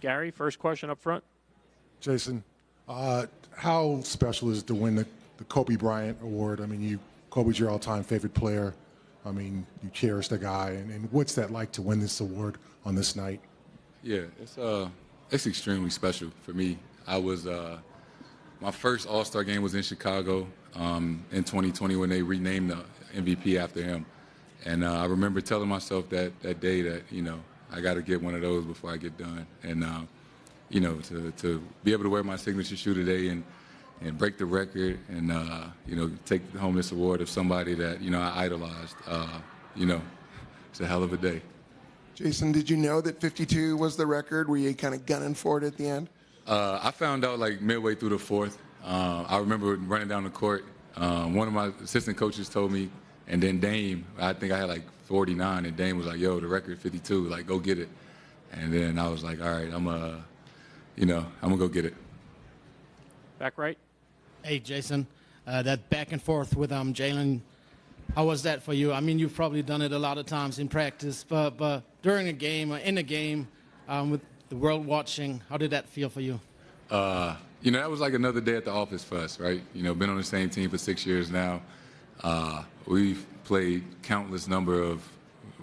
Gary, first question up front. Jayson, how special is it to win the Kobe Bryant Award? I mean, Kobe's your all-time favorite player. I mean, you cherish the guy. And what's that like to win this award on this night? Yeah, it's extremely special for me. I was my first All-Star game was in Chicago in 2020 when they renamed the MVP after him. And I remember telling myself that day that, I got to get one of those before I get done. And, to be able to wear my signature shoe today and break the record and, take home this award of somebody that, I idolized, it's a hell of a day. Jayson, did you know that 52 was the record? Were you kind of gunning for it at the end? I found out like midway through the fourth. I remember running down the court. One of my assistant coaches told me, and then Dame, I think I had like 49, and Dame was like, yo, the record 52, like, go get it. And then I was like, all right, I'm going to go get it. Back right. Hey, Jayson, that back and forth with Jaylen, how was that for you? I mean, you've probably done it a lot of times in practice, but during a game or in a game with the world watching, how did that feel for you? That was like another day at the office for us, right? Been on the same team for 6 years now. We've played countless number of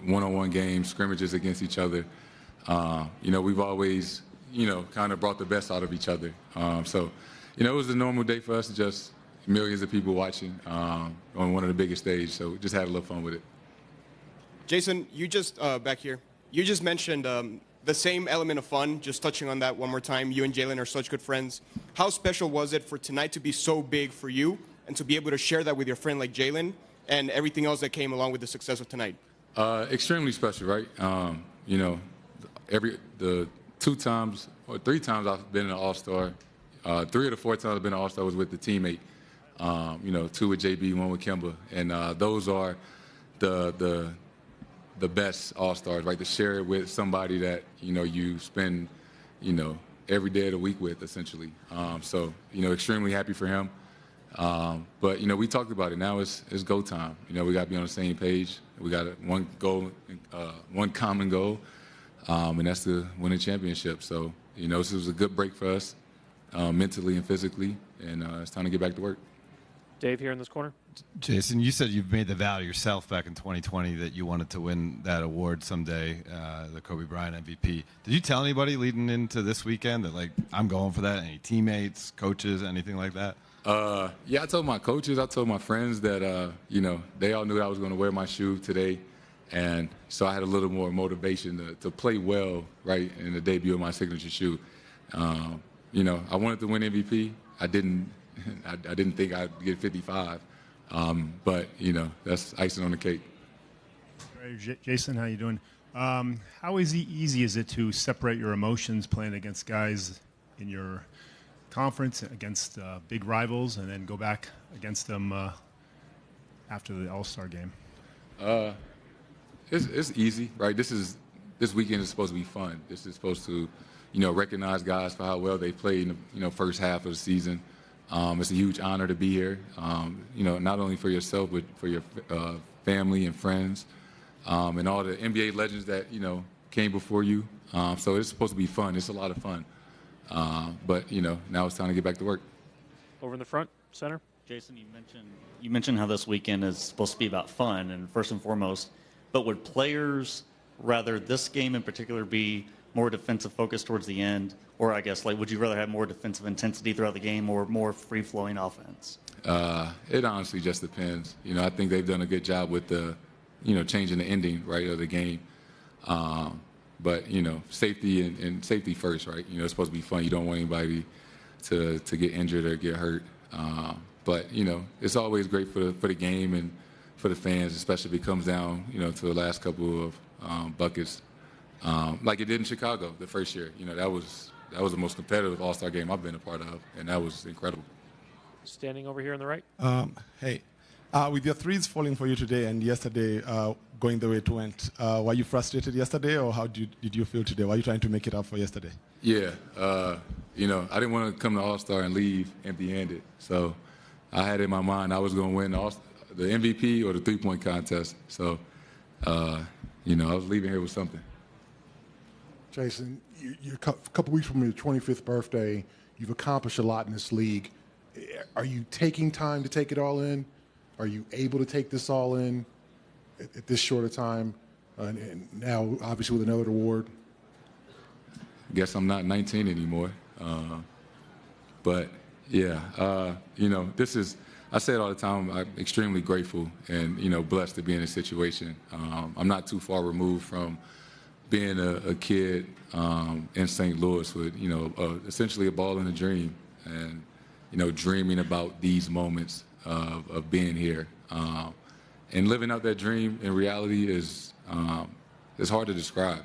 one-on-one games, scrimmages against each other. We've always, kind of brought the best out of each other. It was a normal day for us, just millions of people watching on one of the biggest stages. So just had a little fun with it. Jayson, you just, back here, you just mentioned the same element of fun, just touching on that one more time. You and Jaylen are such good friends. How special was it for tonight to be so big for you and to be able to share that with your friend like Jaylen and everything else that came along with the success of tonight? Extremely special, right? The 2 times or 3 times I've been an All-Star, 3 of the 4 times I've been an All-Star was with the teammate. 2 with JB, 1 with Kemba, and those are the best All-Stars, right? To share it with somebody that you spend every day of the week with, essentially. Extremely happy for him. But we talked about it. Now it's go time. We got to be on the same page. We got one goal, one common goal, and that's to win a championship. So this was a good break for us, mentally and physically, and it's time to get back to work. Dave here in this corner. Jayson, you said you've made the vow yourself back in 2020 that you wanted to win that award someday, the Kobe Bryant MVP. Did you tell anybody leading into this weekend that, like, I'm going for that? Any teammates, coaches, anything like that? Yeah, I told my coaches, I told my friends that, they all knew I was going to wear my shoe today. And so I had a little more motivation to play well, right, in the debut of my signature shoe. I wanted to win MVP. I didn't think I'd get 55, but that's icing on the cake. Jayson, how you doing? How easy is it to separate your emotions playing against guys in your conference, against big rivals, and then go back against them after the All-Star game? It's easy, right? This weekend is supposed to be fun. This is supposed to, recognize guys for how well they played in the first half of the season. It's a huge honor to be here, not only for yourself, but for your family and friends, and all the NBA legends that, came before you. So it's supposed to be fun. It's a lot of fun. But, now it's time to get back to work. Over in the front, center. Jayson, you mentioned how this weekend is supposed to be about fun and first and foremost, but would players rather this game in particular be more defensive focused towards the end, or I guess would you rather have more defensive intensity throughout the game or more free-flowing offense? It honestly just depends. I think they've done a good job with the, changing the ending, right, of the game. But safety and safety first, right? It's supposed to be fun. You don't want anybody to get injured or get hurt. But it's always great for the game and for the fans, especially if it comes down, to the last couple of buckets. Like it did in Chicago the first year. That was the most competitive All-Star game I've been a part of, and that was incredible. Standing over here on the right. Hey, with your threes falling for you today and yesterday going the way it went, were you frustrated yesterday, or how did you feel today? Were you trying to make it up for yesterday? Yeah, I didn't want to come to All-Star and leave empty-handed. So I had in my mind I was going to win the MVP or the three-point contest. So, I was leaving here with something. Jayson, you're a couple weeks from your 25th birthday. You've accomplished a lot in this league. Are you taking time to take it all in? Are you able to take this all in at this short a time? And now, obviously, with another award. Guess I'm not 19 anymore. But yeah, this is, I say it all the time, I'm extremely grateful and, blessed to be in this situation. I'm not too far removed from being a kid in St. Louis with, essentially a ball and a dream and, dreaming about these moments of being here. And living out that dream in reality is hard to describe.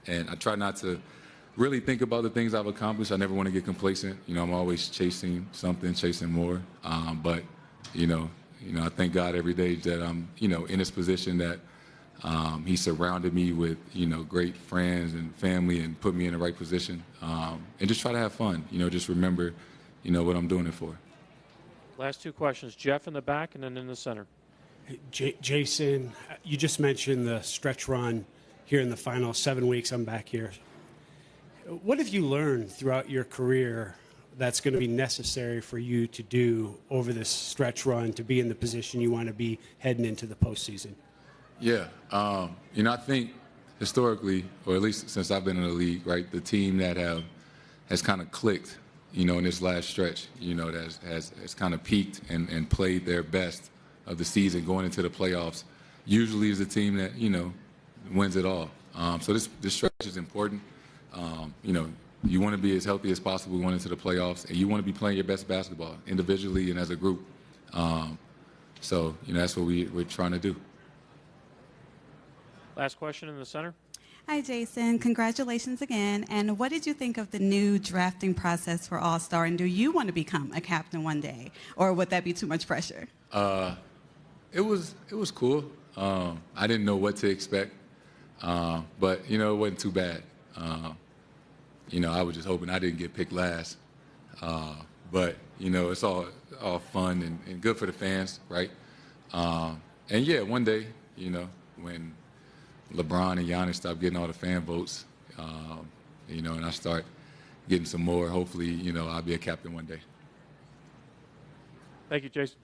And I try not to really think about the things I've accomplished. I never want to get complacent. I'm always chasing something, chasing more. But I thank God every day that I'm, in this position that He surrounded me with, great friends and family and put me in the right position. And just try to have fun. Just remember, what I'm doing it for. Last two questions. Jeff in the back and then in the center. Jayson, you just mentioned the stretch run here in the final 7 weeks. I'm back here. What have you learned throughout your career that's going to be necessary for you to do over this stretch run to be in the position you want to be heading into the postseason? Yeah. I think historically, or at least since I've been in the league, right, the team that has kind of clicked, in this last stretch, that has kind of peaked and played their best of the season going into the playoffs, usually is the team that, wins it all. So this stretch is important. You want to be as healthy as possible going into the playoffs, and you want to be playing your best basketball individually and as a group. So that's what we're trying to do. Last question in the center. Hi, Jayson. Congratulations again. And what did you think of the new drafting process for All-Star? And do you want to become a captain one day, or would that be too much pressure? It was cool. I didn't know what to expect, but it wasn't too bad. I was just hoping I didn't get picked last. But it's all fun and good for the fans, right? And yeah, one day, when LeBron and Giannis stop getting all the fan votes, and I start getting some more, hopefully, I'll be a captain one day. Thank you, Jayson.